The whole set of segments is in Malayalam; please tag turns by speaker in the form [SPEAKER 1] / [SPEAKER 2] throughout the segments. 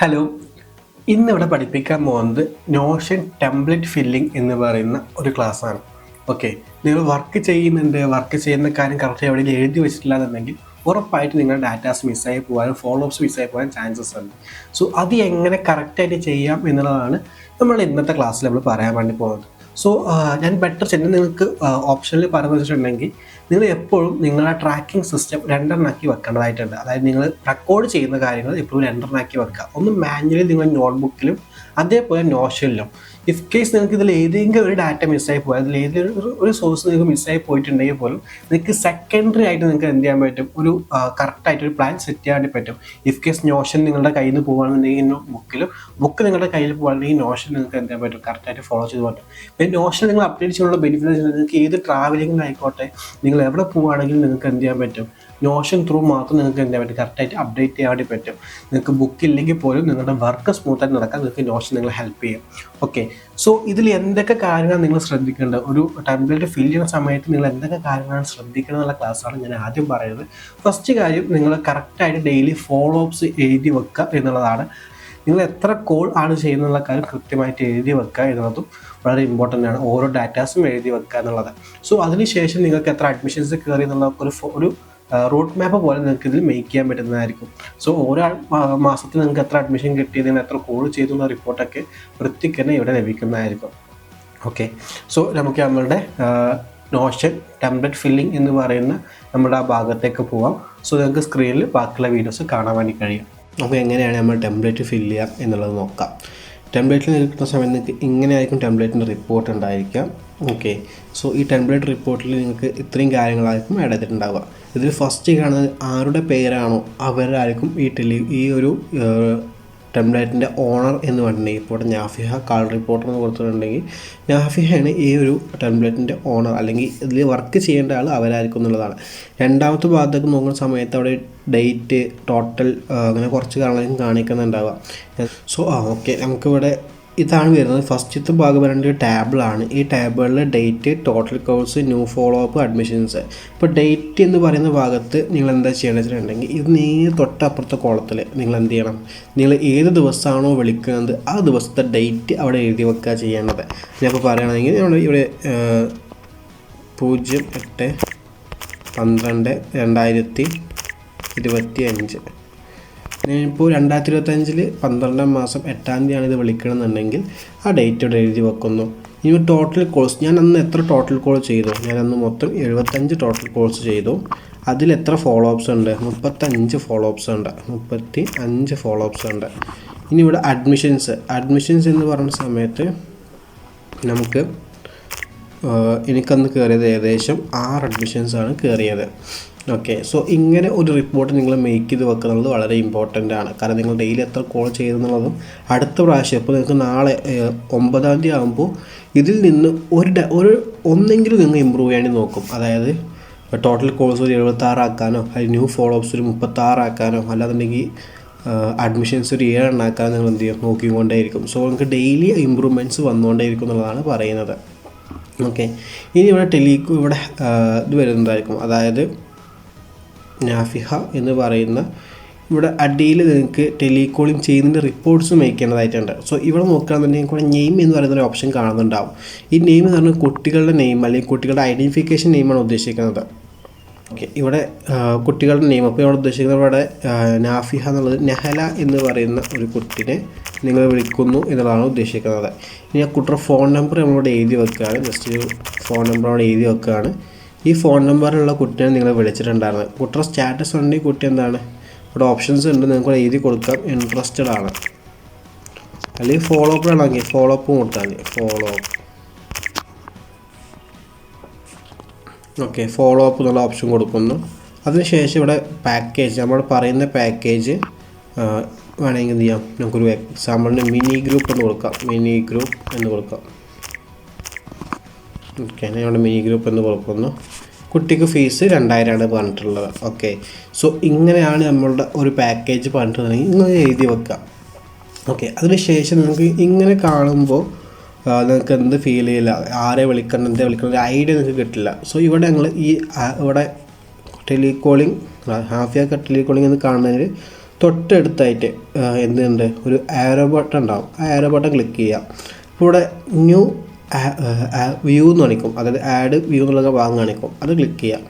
[SPEAKER 1] ഹലോ, ഇന്നിവിടെ പഠിപ്പിക്കാൻ പോകുന്നത് നോഷൻ ടെംപ്ലേറ്റ് ഫില്ലിംഗ് എന്ന് പറയുന്ന ഒരു ക്ലാസ്സാണ്. ഓക്കെ, നിങ്ങൾ വർക്ക് ചെയ്യുന്ന കാര്യം കറക്റ്റ് എവിടെയെങ്കിലും എഴുതി വെച്ചിട്ടില്ല എന്നുണ്ടെങ്കിൽ ഉറപ്പായിട്ട് നിങ്ങളുടെ ഡാറ്റാസ് മിസ്സായി പോകാനും ഫോളോ അപ്സ് മിസ്സായി പോകാൻ ചാൻസസ് ഉണ്ട്. സോ അത് എങ്ങനെ കറക്റ്റായിട്ട് ചെയ്യാം എന്നുള്ളതാണ് നമ്മൾ ഇന്നത്തെ ക്ലാസ്സിൽ നമ്മൾ പറയാൻ വേണ്ടി പോകുന്നത്. സോ ഞാൻ ബെറ്റർ ചെയ്യുന്നത് നിങ്ങൾക്ക് ഓപ്ഷനിൽ പറഞ്ഞു വെച്ചിട്ടുണ്ടെങ്കിൽ നിങ്ങൾ എപ്പോഴും നിങ്ങളുടെ ട്രാക്കിംഗ് സിസ്റ്റം രണ്ടെണ്ണമാക്കി വെക്കേണ്ടതായിട്ടുണ്ട്. അതായത് നിങ്ങൾ റെക്കോർഡ് ചെയ്യുന്ന കാര്യങ്ങൾ എപ്പോഴും രണ്ടെണ്ണമാക്കി വെക്കുക. ഒന്ന് മാനുവലി നിങ്ങൾ നോട്ട്ബുക്കിലും അതേപോലെ നോഷനിലും. ഇഫ് കേസ് നിങ്ങൾക്ക് ഇതിൽ ഏതെങ്കിലും ഒരു ഡാറ്റ മിസ്സായി പോയാൽ അതിൽ ഏതെങ്കിലും ഒരു സോഴ്സ് നിങ്ങൾക്ക് മിസ്സായി പോയിട്ടുണ്ടെങ്കിൽ പോലും നിങ്ങൾക്ക് സെക്കൻഡറി ആയിട്ട് നിങ്ങൾക്ക് എന്ത് ചെയ്യാൻ പറ്റും, ഒരു കറക്റ്റായിട്ടൊരു പ്ലാൻ സെറ്റ് ചെയ്യാൻ വേണ്ടി പറ്റും. ഇഫ് കേസ് നോഷൻ നിങ്ങളുടെ കയ്യിൽ നിന്ന് പോകുകയാണെന്നുണ്ടെങ്കിൽ ബുക്ക് നിങ്ങളുടെ കയ്യിൽ പോകുകയാണെങ്കിൽ നോഷൻ നിങ്ങൾക്ക് എന്ത് ചെയ്യാൻ പറ്റും, കറക്റ്റായിട്ട് ഫോളോ ചെയ്ത് പറ്റും. പിന്നെ നോഷൻ നിങ്ങൾ അപ്ഡേറ്റ് ചെയ്യാനുള്ള ബെനിഫിറ്റ് നിങ്ങൾക്ക് ഏത് ട്രാവലിംഗിലായിക്കോട്ടെ, നിങ്ങൾ എവിടെ പോവുകയാണെങ്കിലും നിങ്ങൾക്ക് എന്ത് ചെയ്യാൻ പറ്റും, നോഷൻ ത്രൂ മാത്രം നിങ്ങൾക്ക് എന്ത് ചെയ്യാൻ പറ്റും, കറക്റ്റായിട്ട് അപ്ഡേറ്റ് ചെയ്യാൻ വേണ്ടി പറ്റും. നിങ്ങൾക്ക് ബുക്ക് ഇല്ലെങ്കിൽ പോലും നിങ്ങളുടെ വർക്ക് സ്മൂത്തായിട്ട് നടക്കാൻ നിങ്ങൾക്ക് നോഷൻ നിങ്ങളെ ഹെൽപ്പ് ചെയ്യും. ഓക്കെ, സോ ഇതിൽ എന്തൊക്കെ കാര്യങ്ങൾ നിങ്ങൾ ശ്രദ്ധിക്കേണ്ടത്, ഒരു ടെംപ്ലേറ്റ് ഫിൽ ചെയ്യുന്ന സമയത്ത് നിങ്ങൾ എന്തൊക്കെ കാര്യങ്ങളാണ് ശ്രദ്ധിക്കണം എന്നുള്ള ക്ലാസ്സാണ് ഞാൻ ആദ്യം പറയുന്നത്. ഫസ്റ്റ് കാര്യം, നിങ്ങൾ കറക്റ്റായിട്ട് ഡെയിലി ഫോളോ അപ്സ് എഴുതി വെക്കുക എന്നുള്ളതാണ്. നിങ്ങൾ എത്ര കോൾ ആണ് ചെയ്യുന്നുള്ള കാര്യം കൃത്യമായിട്ട് എഴുതി വെക്കുക എന്നുള്ളതും വളരെ ഇമ്പോർട്ടൻ്റ് ആണ്. ഓരോ ഡാറ്റാസും എഴുതി വെക്കുക എന്നുള്ളത്. സോ അതിനുശേഷം നിങ്ങൾക്ക് എത്ര അഡ്മിഷൻസ് കയറി എന്നുള്ള ഒരു റൂട്ട് മാപ്പ് പോലെ നിങ്ങൾക്ക് ഇതിൽ മേക്ക് ചെയ്യാൻ പറ്റുന്നതായിരിക്കും. സോ ഓരോ മാസത്തിൽ നിങ്ങൾക്ക് എത്ര അഡ്മിഷൻ കിട്ടിയതിന് എത്ര കോൾ ചെയ്തു എന്ന റിപ്പോർട്ടൊക്കെ വൃത്തിക്ക് തന്നെ ഇവിടെ ലഭിക്കുന്നതായിരിക്കും. ഓക്കെ, സോ നമുക്ക് നമ്മളുടെ നോഷൻ ടെംപ്ലേറ്റ് ഫില്ലിംഗ് എന്ന് പറയുന്ന നമ്മുടെ ആ ഭാഗത്തേക്ക് പോവാം. സോ നിങ്ങൾക്ക് സ്ക്രീനിൽ ബാക്കിയുള്ള വീഡിയോസ് കാണാൻ വേണ്ടി കഴിയും. അപ്പോൾ എങ്ങനെയാണ് നമ്മൾ ടെംപ്ലേറ്റ് ഫില്ല് ചെയ്യാം എന്നുള്ളത് നോക്കാം. ടെംപ്ലേറ്റിൽ നിൽക്കുന്ന സമയത്ത് നിങ്ങൾക്ക് ഇങ്ങനെയായിരിക്കും ടെംപ്ലേറ്റിൻ്റെ റിപ്പോർട്ട് ഉണ്ടായിരിക്കാം. ഓക്കെ, സോ ഈ ടെംപ്ലേറ്റ് റിപ്പോർട്ടിൽ നിങ്ങൾക്ക് ഇത്രയും കാര്യങ്ങളായിരിക്കും ആഡ് ചെയ്തിട്ടുണ്ടാവുക. ഇതിൽ ഫസ്റ്റ് കാണുന്നത് ആരുടെ പേരാണോ അവരായിരിക്കും ഈ ഒരു ടെംപ്ലേറ്റിൻ്റെ ഓണർ എന്ന് പറഞ്ഞിട്ടുണ്ടെങ്കിൽ, ഇപ്പോൾ നാഫിഹ കാൾ റിപ്പോർട്ടർ എന്ന് കൊടുത്തിട്ടുണ്ടെങ്കിൽ നാഫിഹയാണ് ഈ ഒരു ടെംപ്ലേറ്റിൻ്റെ ഓണർ, അല്ലെങ്കിൽ ഇതിൽ വർക്ക് ചെയ്യേണ്ട ആൾ അവരായിരിക്കും എന്നുള്ളതാണ്. രണ്ടാമത്തെ ഭാഗത്തേക്ക് നോക്കുന്ന സമയത്ത് അവിടെ ഡേറ്റ്, ടോട്ടൽ, അങ്ങനെ കുറച്ച് കാര്യങ്ങളും കാണിക്കുന്നുണ്ടാവുക. സോ ഓക്കെ, നമുക്കിവിടെ ഇതാണ് വരുന്നത്. ഫസ്റ്റത്തെ ഭാഗം വരേണ്ട ഒരു ടേബിളാണ്. ഈ ടേബിളിൽ date, total course, new follow up, admissions. ഇപ്പോൾ ഡേറ്റ് എന്ന് പറയുന്ന ഭാഗത്ത് നിങ്ങൾ എന്താ ചെയ്യണമെന്ന് വെച്ചിട്ടുണ്ടെങ്കിൽ ഇത് നേരെ തൊട്ടപ്പുറത്തെ കോളത്തിൽ നിങ്ങൾ എന്ത് ചെയ്യണം, നിങ്ങൾ ഏത് ദിവസമാണോ വിളിക്കുന്നത് ആ ദിവസത്തെ ഡേറ്റ് അവിടെ എഴുതി വെക്കുക ചെയ്യേണ്ടത്. ഞാനിപ്പോൾ പറയുകയാണെങ്കിൽ നമ്മൾ ഇവിടെ 08/12/2025. ഇപ്പോൾ 2025 12 മാസം 8 തീയതിയാണ് ഇത് വിളിക്കണമെന്നുണ്ടെങ്കിൽ ആ ഡേറ്റ് ഇവിടെ എഴുതി വെക്കുന്നു. ഇനി ടോട്ടൽ കോഴ്സ്, ഞാൻ അന്ന് എത്ര ടോട്ടൽ കോൾ ചെയ്തു, ഞാൻ അന്ന് മൊത്തം 75 ടോട്ടൽ കോൾസ് ചെയ്തു. അതിൽ എത്ര ഫോളോ അപ്സ് ഉണ്ട്, 35 ഫോളോ അപ്സ് ഉണ്ട്. ഇനി ഇവിടെ അഡ്മിഷൻസ് എന്ന് പറയുന്ന സമയത്ത് നമുക്ക് എനിക്കന്ന് കയറിയത് ഏകദേശം 6 അഡ്മിഷൻസാണ് കയറിയത്. ഓക്കെ, സോ ഇങ്ങനെ ഒരു റിപ്പോർട്ട് നിങ്ങൾ മേക്ക് ചെയ്ത് വെക്കുന്നത് വളരെ ഇമ്പോർട്ടൻ്റ് ആണ്. കാരണം നിങ്ങൾ ഡെയിലി എത്ര കോൾ ചെയ്തെന്നുള്ളതും അടുത്ത പ്രാവശ്യം, ഇപ്പോൾ നിങ്ങൾക്ക് നാളെ 9 തീയതി ആകുമ്പോൾ ഇതിൽ നിന്ന് ഒന്നെങ്കിലും നിങ്ങൾ ഇമ്പ്രൂവ് ചെയ്യാൻ നോക്കും. അതായത് ടോട്ടൽ കോൾസ് ഒരു 76 ആക്കാനോ, അല്ലെങ്കിൽ ന്യൂ ഫോളോ അപ്സ് ഒരു 36 ആക്കാനോ, അല്ലാന്നുണ്ടെങ്കിൽ അഡ്മിഷൻസ് ഒരു 7 ആക്കാനോ നിങ്ങൾ എന്ത് ചെയ്യും, നോക്കിക്കൊണ്ടേയിരിക്കും. സോ നിങ്ങൾക്ക് ഡെയിലി ഇമ്പ്രൂവ്മെൻറ്റ്സ് വന്നുകൊണ്ടേയിരിക്കും എന്നുള്ളതാണ് പറയുന്നത്. ഓക്കെ, ഇനി ഇവിടെ ഇവിടെ ഇത് വരുന്നതായിരിക്കും. അതായത് നാഫിഹ എന്ന് പറയുന്ന ഇവിടെ അടിയിൽ നിങ്ങൾക്ക് ടെലികോളിംഗ് ചെയ്യുന്നതിൻ്റെ റിപ്പോർട്ട്സ് മേക്ക് ചെയ്യേണ്ടതായിട്ടുണ്ട്. സോ ഇവിടെ നോക്കുകയാണെന്നുണ്ടെങ്കിൽ കൂടെ നെയിം എന്ന് പറയുന്നൊരു ഓപ്ഷൻ കാണുന്നുണ്ടാവും. ഈ നെയിം എന്ന് പറഞ്ഞാൽ കുട്ടികളുടെ നെയിം അല്ലെങ്കിൽ കുട്ടികളുടെ ഐഡൻറ്റിഫിക്കേഷൻ നെയിമാണ് ഉദ്ദേശിക്കുന്നത്. ഓക്കെ, ഇവിടെ കുട്ടികളുടെ നെയിം, അപ്പോൾ ഇവിടെ ഉദ്ദേശിക്കുന്നത് ഇവിടെ നാഫിഹ എന്നുള്ളത് നെഹല എന്ന് പറയുന്ന ഒരു കുട്ടിനെ നിങ്ങൾ വിളിക്കുന്നു എന്നുള്ളതാണ് ഉദ്ദേശിക്കുന്നത്. ഇനി ആ കുട്ടിയുടെ ഫോൺ നമ്പർ നമ്മളിവിടെ എഴുതി വെക്കുകയാണ്. ജസ്റ്റ് ഒരു ഫോൺ നമ്പർ അവിടെ എഴുതി വെക്കുകയാണ്. ഈ ഫോൺ നമ്പറിലുള്ള കുട്ടിയെ നിങ്ങൾ വിളിച്ചിട്ടുണ്ടായിരുന്നത്. കുട്ടിയുടെ സ്റ്റാറ്റസ് ഉണ്ടെങ്കിൽ കുട്ടി എന്താണ്, ഇവിടെ ഓപ്ഷൻസ് ഉണ്ട്, നിങ്ങൾക്ക് എഴുതി കൊടുക്കാം ഇൻട്രസ്റ്റഡ് ആണ്, അല്ലെങ്കിൽ ഫോളോ അപ്പ് ആണെങ്കിൽ ഫോളോ അപ്പും കൊടുത്താൽ മതി. ഫോളോ അപ്പ് എന്നുള്ള ഓപ്ഷൻ കൊടുക്കുന്നു. അതിനുശേഷം ഇവിടെ പാക്കേജ്, നമ്മൾ പറയുന്ന പാക്കേജ് വേണമെങ്കിൽ എന്ത് ചെയ്യാം, നമുക്കൊരു എക്സാമ്പിളിന് മിനി ഗ്രൂപ്പ് എന്ന് കൊടുക്കാം. ഓക്കെ, ഞാൻ ഇവിടെ മിനി ഗ്രൂപ്പ് എന്ന് കൊടുക്കുന്നു. കുട്ടിക്ക് ഫീസ് 2000 പറഞ്ഞിട്ടുള്ളത്. ഓക്കെ, സോ ഇങ്ങനെയാണ് നമ്മളുടെ ഒരു പാക്കേജ് പറഞ്ഞിട്ടുണ്ടെങ്കിൽ ഇങ്ങനെ എഴുതി വെക്കുക. ഓക്കെ, അതിനുശേഷം നിങ്ങൾക്ക് ഇങ്ങനെ കാണുമ്പോൾ നിങ്ങൾക്ക് എന്ത് ഫീൽ ചെയ്യില്ല, ആരെ വിളിക്കണം, എന്താ വിളിക്കണം, ഒരു ഐഡിയ നിങ്ങൾക്ക് കിട്ടില്ല. സോ ഇവിടെ ഇവിടെ ടെലികോളിംഗ് ഹാഫിയൊക്കെ ടെലികോളിംഗ് എന്ന് കാണുന്നതിന് തൊട്ടടുത്തായിട്ട് എന്തുണ്ട്, ഒരു ആരോ ബട്ടൺ ഉണ്ടാവും. ആ ആരോ ബട്ടൺ ക്ലിക്ക് ചെയ്യുക. അപ്പോൾ ഇവിടെ ന്യൂ വ്യൂ എന്ന് കാണിക്കും, അതായത് ആഡ് വ്യൂ എന്നുള്ള ഭാഗം കാണിക്കും. അത് ക്ലിക്ക് ചെയ്യാം.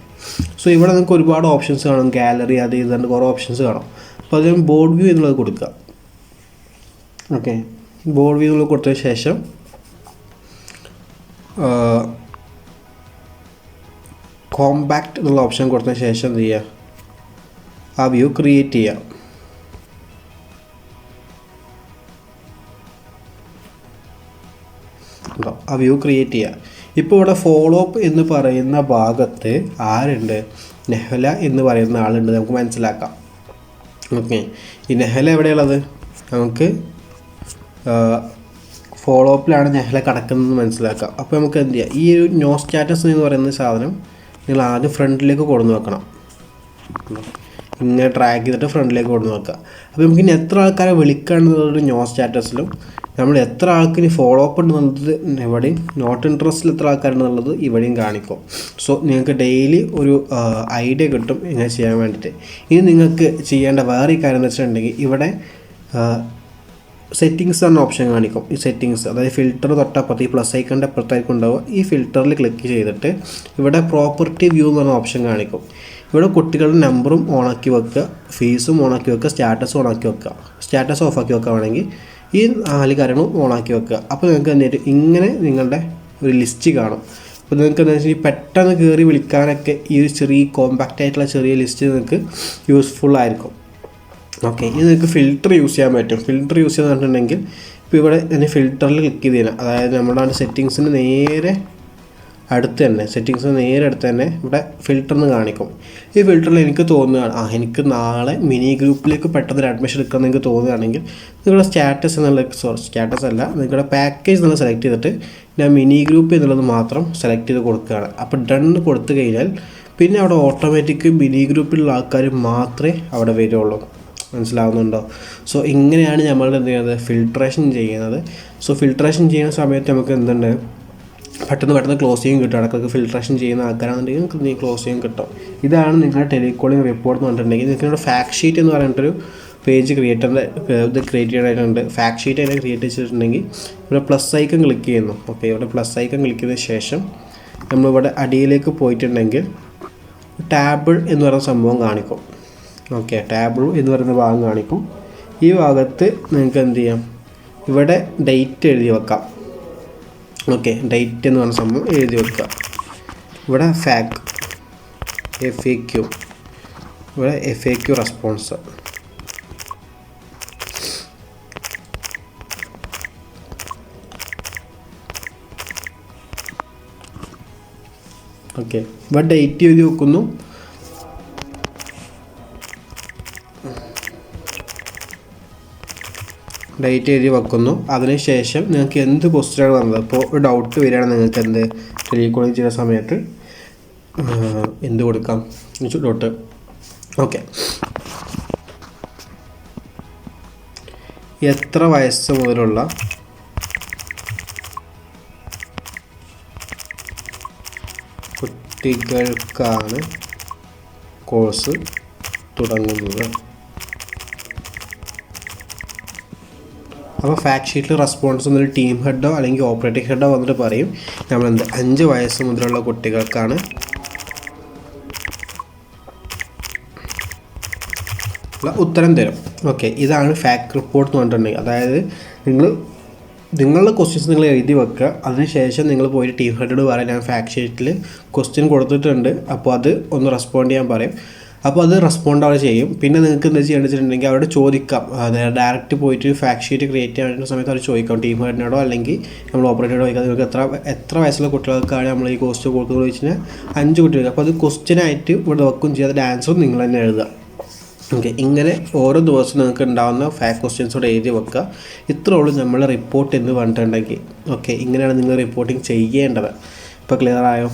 [SPEAKER 1] സോ ഇവിടെ നിങ്ങൾക്ക് ഒരുപാട് ഓപ്ഷൻസ് കാണും, ഗാലറി അത് ഇതുണ്ട്, കുറേ ഓപ്ഷൻസ് കാണും. അപ്പോൾ അതിന് ബോർഡ് വ്യൂ എന്നുള്ളത് കൊടുക്കുക. ഓക്കെ, ബോർഡ് വ്യൂ എന്നുള്ളത് കൊടുത്തതിന് ശേഷം കോമ്പാക്റ്റ് എന്നുള്ള ഓപ്ഷൻ കൊടുത്തതിന് ശേഷം എന്ത് ചെയ്യുക, ആ വ്യൂ ക്രിയേറ്റ് ചെയ്യുക. ആ വ്യൂ ക്രിയേറ്റ് ചെയ്യുക. ഇപ്പോൾ ഇവിടെ ഫോളോ അപ്പ് എന്ന് പറയുന്ന ഭാഗത്ത് ആരുണ്ട്, നെഹ്ല എന്ന് പറയുന്ന ആളുണ്ട്, നമുക്ക് മനസ്സിലാക്കാം. ഓക്കെ, ഈ നെഹ്ല എവിടെയുള്ളത്, നമുക്ക് ഫോളോ അപ്പിലാണ് നെഹ്ല കിടക്കുന്നതെന്ന് മനസ്സിലാക്കാം. അപ്പോൾ നമുക്ക് എന്ത് ചെയ്യാം, ഈ ഒരു നോ സ്റ്റാറ്റസ് എന്ന് പറയുന്ന സാധനം നിങ്ങൾ ആദ്യം ഫ്രണ്ടിലേക്ക് കൊണ്ടുവന്ന് വെക്കണം. ഇങ്ങനെ ട്രാക്ക് ചെയ്തിട്ട് ഫ്രണ്ടിലേക്ക് കൊണ്ടുവന്ന് വെക്കുക. അപ്പോൾ നമുക്ക് ഇനി എത്ര ആൾക്കാരെ വിളിക്കാന്നുള്ളത് നോ സ്റ്റാറ്റസിലും, നമ്മൾ എത്ര ആൾക്കിനി ഫോളോ അപ്പ് ഉണ്ടെന്നുള്ളത് ഇവിടെയും, നോട്ട് ഇൻട്രസ്റ്റിൽ എത്ര ആൾക്കാരുണ്ടെന്നുള്ളത് ഇവിടെയും കാണിക്കും. സോ നിങ്ങൾക്ക് ഡെയിലി ഒരു ഐഡിയ കിട്ടും ഇങ്ങനെ ചെയ്യാൻ വേണ്ടിയിട്ട്. ഇനി നിങ്ങൾക്ക് ചെയ്യേണ്ട വേറെ കാര്യം എന്ന് വെച്ചിട്ടുണ്ടെങ്കിൽ, ഇവിടെ സെറ്റിങ്സ് എന്ന ഓപ്ഷൻ കാണിക്കും. ഈ സെറ്റിങ്സ്, അതായത് ഫിൽറ്റർ തൊട്ടപ്പുറത്ത് ഈ പ്ലസ് ഐക്കണിൻ്റെ അപ്പുറത്തായിരിക്കും ഉണ്ടാവുക. ഈ ഫിൽറ്ററിൽ ക്ലിക്ക് ചെയ്തിട്ട് ഇവിടെ പ്രോപ്പർട്ടി വ്യൂ എന്ന് പറഞ്ഞ ഓപ്ഷൻ കാണിക്കും. ഇവിടെ കുട്ടികളുടെ നമ്പറും ഓണാക്കി വെക്കുക, ഫീസും ഓണാക്കി വെക്കുക, സ്റ്റാറ്റസും ഓണാക്കി വെക്കുക. സ്റ്റാറ്റസ് ഓഫാക്കി വെക്കുകയാണെങ്കിൽ ഈ 4 കാര്യങ്ങളും ഓണാക്കി വെക്കുക. അപ്പോൾ നിങ്ങൾക്ക് എന്ത് ഇങ്ങനെ നിങ്ങളുടെ ഒരു ലിസ്റ്റ് കാണും. അപ്പോൾ നിങ്ങൾക്ക് എന്താ വെച്ചാൽ പെട്ടെന്ന് കയറി വിളിക്കാനൊക്കെ ഈ ഒരു ചെറിയ കോമ്പാക്റ്റ് ആയിട്ടുള്ള ചെറിയ ലിസ്റ്റ് നിങ്ങൾക്ക് യൂസ്ഫുൾ ആയിരിക്കും. ഓക്കെ, ഇത് നിങ്ങൾക്ക് ഫിൽറ്റർ യൂസ് ചെയ്യാൻ പറ്റും. ഫിൽറ്റർ യൂസ് ചെയ്തിട്ടുണ്ടെങ്കിൽ ഇപ്പോൾ ഇവിടെ തന്നെ ഫിൽറ്ററിൽ ക്ലിക്ക് ചെയ്ത് തരാം. അതായത് നമ്മുടെ സെറ്റിങ്സിന് നേരെ അടുത്ത് തന്നെ, സെറ്റിങ്സിന് നേരെ അടുത്ത് തന്നെ ഇവിടെ ഫിൽറ്റർ എന്ന് കാണിക്കും. ഈ ഫിൽറ്ററിൽ എനിക്ക് തോന്നുകയാണ് എനിക്ക് നാളെ മിനി ഗ്രൂപ്പിലേക്ക് പെട്ടെന്ന് ഒരു അഡ്മിഷൻ എടുക്കാമെന്ന് നിങ്ങൾക്ക് തോന്നുകയാണെങ്കിൽ നിങ്ങളുടെ സ്റ്റാറ്റസ് എന്നുള്ള, സ്റ്റാറ്റസ് അല്ല, നിങ്ങളുടെ പാക്കേജ് എന്നുള്ള സെലക്ട് ചെയ്തിട്ട് ഞാൻ മിനി ഗ്രൂപ്പ് എന്നുള്ളത് മാത്രം സെലക്ട് ചെയ്ത് കൊടുക്കുകയാണ്. അപ്പോൾ ഡൺ കൊടുത്തു കഴിഞ്ഞാൽ പിന്നെ അവിടെ ഓട്ടോമാറ്റിക് മിനി ഗ്രൂപ്പിലുള്ള ആൾക്കാർ മാത്രമേ അവിടെ വരുള്ളൂ. മനസ്സിലാവുന്നുണ്ടോ? സോ ഇങ്ങനെയാണ് നമ്മൾ എന്ത് ചെയ്യുന്നത്, ഫിൽട്രേഷൻ ചെയ്യുന്നത്. സോ ഫിൽട്രേഷൻ ചെയ്യുന്ന സമയത്ത് നമുക്ക് എന്തുണ്ട്, പെട്ടെന്ന് ക്ലോസ് ചെയ്യാൻ കിട്ടും. ഇടയ്ക്കൊക്കെ ഫിൽട്രേഷൻ ചെയ്യുന്ന ആൾക്കാരാണെന്നുണ്ടെങ്കിൽ നിങ്ങൾക്ക് ക്ലോസ് ചെയ്യാൻ കിട്ടും. ഇതാണ് നിങ്ങളുടെ ടെലികോളിംഗ് റിപ്പോർട്ട് എന്ന് പറഞ്ഞിട്ടുണ്ടെങ്കിൽ. നിങ്ങളുടെ ഫാക്ട് ഷീറ്റ് എന്ന് പറഞ്ഞിട്ടൊരു പേജ് ക്രിയേറ്റ് ചെയ്യാനായിട്ടുണ്ട്. ഫാക്ട് ഷീറ്റ് അതിനെ ക്രിയേറ്റ് ചെയ്തിട്ടുണ്ടെങ്കിൽ ഇവിടെ പ്ലസ് ഐക്കൺ ക്ലിക്ക് ചെയ്യുന്നു. ഓക്കെ, ഇവിടെ പ്ലസ് ഐക്കൺ ക്ലിക്ക് ചെയ്തതിന് ശേഷം നമ്മളിവിടെ അടിയിലേക്ക് പോയിട്ടുണ്ടെങ്കിൽ ടാബിൾ എന്ന് പറയുന്ന സംഭവം കാണിക്കും. ഓക്കെ, ടാബിൾ എന്ന് പറയുന്ന ഭാഗം കാണിക്കും. ഈ ഭാഗത്ത് നിങ്ങൾക്ക് എന്ത് ചെയ്യാം, ഇവിടെ ഡേറ്റ് എഴുതി വെക്കാം. ഓക്കെ, ഡേറ്റ് എന്ന് പറഞ്ഞ സംഭവം എഴുതി വെക്കുക. ഇവിടെ FAQ, ഇവിടെ FAQ റെസ്പോൺസ്. ഓക്കെ, ഇവിടെ ഡേറ്റ് എഴുതി വെക്കുന്നു. ഡേറ്റ് എഴുതി വെക്കുന്നു. അതിനുശേഷം നിങ്ങൾക്ക് എന്ത് ക്വസ്റ്റ്യനാണ് വന്നത്, ഇപ്പോൾ ഒരു ഡൗട്ട് വരികയാണെങ്കിൽ നിങ്ങൾക്ക് എന്ത് ടെലികോളിംഗ് ചെയ്യുന്ന സമയത്ത് എന്ത് കൊടുക്കാം, ഡോട്ട്. ഓക്കെ, എത്ര വയസ്സ് മുതലുള്ള കുട്ടികൾക്കാണ് കോഴ്സ് തുടങ്ങുന്നത്? അപ്പോൾ ഫാക്ട് ഷീറ്റിൽ റെസ്പോൺസ് എന്നൊരു ടീം ഹെഡോ അല്ലെങ്കിൽ ഓപ്പറേറ്റിംഗ് ഹെഡോ വന്നിട്ട് പറയും നമ്മൾ 5 വയസ്സ് മുതലുള്ള കുട്ടികൾക്കാണ് ഉത്തരം തരും. ഓക്കെ, ഇതാണ് ഫാക്ട് റിപ്പോർട്ട് എന്ന് പറഞ്ഞിട്ടുണ്ടെങ്കിൽ. അതായത് നിങ്ങളുടെ ക്വസ്റ്റ്യൻസ് നിങ്ങൾ എഴുതി വെക്കുക. അതിനുശേഷം നിങ്ങൾ പോയിട്ട് ടീം ഹെഡോട് പറയാം ഞാൻ ഫാക്ട് ഷീറ്റിൽ ക്വസ്റ്റ്യൻ കൊടുത്തിട്ടുണ്ട്, അപ്പോൾ അത് ഒന്ന് റെസ്പോണ്ട് ചെയ്യാൻ പറയും. അപ്പോൾ അത് റെസ്പോണ്ട് അവർ ചെയ്യും. പിന്നെ നിങ്ങൾക്ക് എന്താ ചെയ്യേണ്ടത് വെച്ചിട്ടുണ്ടെങ്കിൽ അവരോട് ചോദിക്കാം. ഡയറക്റ്റ് പോയിട്ട് ഫാക്ട് ഷീറ്റ് ക്രിയേറ്റ് ചെയ്യാൻ സമയത്ത് അവർ ചോദിക്കാം, ടീം ഹെഡിനോടോ അല്ലെങ്കിൽ നമ്മൾ ഓപ്പറേറ്ററോടോ ചോദിക്കാം നിങ്ങൾക്ക് എത്ര വയസ്സുള്ള കുട്ടികൾക്കാണ് നമ്മൾ ഈ കോസ്റ്റ് കൊടുക്കുന്നത് ചോദിച്ചു കഴിഞ്ഞാൽ 5 കുട്ടികൾക്ക്. അപ്പോൾ അത് ക്വസ്റ്റ്യനായിട്ട് ഇവിടെ വെക്കും ചെയ്ത് അതിൻ്റെ ആൻസറും നിങ്ങൾ തന്നെ എഴുതുക. ഓക്കെ, ഇങ്ങനെ ഓരോ ദിവസവും നിങ്ങൾക്ക് ഉണ്ടാകുന്ന 5 ക്വസ്റ്റ്യൻസോടെ എഴുതി വെക്കുക. ഇത്രേ ഉള്ളൂ നമ്മളെ റിപ്പോർട്ട് എന്ന് പറഞ്ഞിട്ടുണ്ടെങ്കിൽ. ഓക്കെ, ഇങ്ങനെയാണ് നിങ്ങൾ റിപ്പോർട്ടിങ് ചെയ്യേണ്ടത്. ഇപ്പോൾ ക്ലിയർ ആയോ?